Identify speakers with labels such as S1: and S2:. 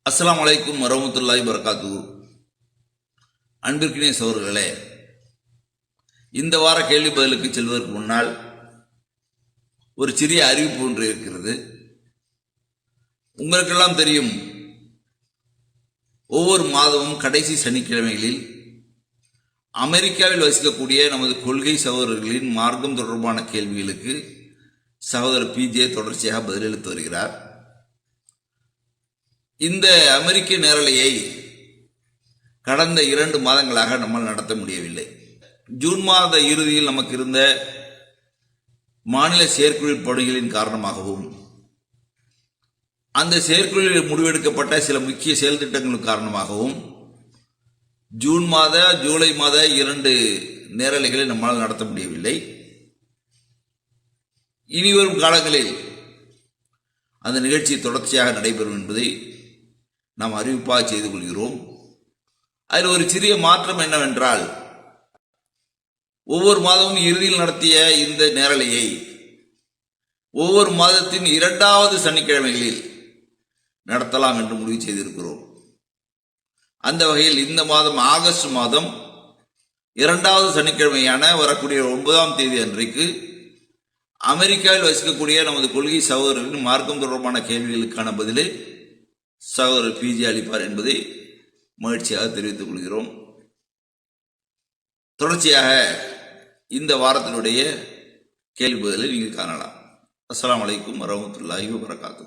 S1: அஸ்ஸலாமு அலைக்கும் வரஹ்மத்துல்லாஹி வபரகாத்துஹு. அன்பிற்கினிய சகோதரர்களே, இந்த வார கேள்வி பதிலுக்கு செல்வதற்கு முன்னால் ஒரு சிறிய அறிவிப்பு ஒன்று இருக்கிறது. உங்களுக்கெல்லாம் தெரியும், ஒவ்வொரு மாதமும் கடைசி சனிக்கிழமைகளில் அமெரிக்காவில் வசிக்கக்கூடிய நமது கொள்கை சகோதரர்களின் மார்க்கம் தொடர்பான கேள்விகளுக்கு சகோதரர் பிஜே தொடர்ச்சியாக பதிலளித்து வருகிறார். இந்த அமெரிக்க நேரலையை கடந்த 2 மாதங்களாக நம்மால் நடத்த முடியவில்லை. ஜூன் மாத இறுதியில் நமக்கு இருந்த மாநில செயற்குழு பணிகளின் காரணமாகவும் அந்த செயற்குழுவில் முடிவெடுக்கப்பட்ட சில முக்கிய செயல் திட்டங்களின் காரணமாகவும் ஜூன் மாத ஜூலை மாத 2 நேரலைகளை நம்மால் நடத்த முடியவில்லை. இனிவரும் காலங்களில் அந்த நிகழ்ச்சி தொடர்ச்சியாக நடைபெறும் என்பதை நாம் அறிவிப்பாக செய்து கொள்கிறோம். அதில் ஒரு சிறிய மாற்றம் என்னவென்றால், ஒவ்வொரு மாதமும் இறுதியில் நடத்திய இந்த நேரலையை ஒவ்வொரு மாதத்தின் 2வது சனிக்கிழமைகளில் நடத்தலாம் என்று முடிவு செய்திருக்கிறோம். அந்த வகையில் இந்த மாதம் ஆகஸ்ட் மாதம் 2வது சனிக்கிழமையான வரக்கூடிய 9ஆம் தேதி அன்றைக்கு அமெரிக்காவில் வசிக்கக்கூடிய நமது கொள்கை சகோதரர்களின் மார்க்கம் தொடர்பான கேள்விகளுக்கான பதிலை சகோதரர் பிஜே அளிப்பார் என்பதை மகிழ்ச்சியாக தெரிவித்துக் கொள்கிறோம். தொடர்ச்சியாக இந்த வாரத்தினுடைய கேள்வி பதிலை நீங்கள் காணலாம். அஸ்ஸலாமு அலைக்கும் வரஹ்மத்துல்லாஹி வபரகாத்துஹு.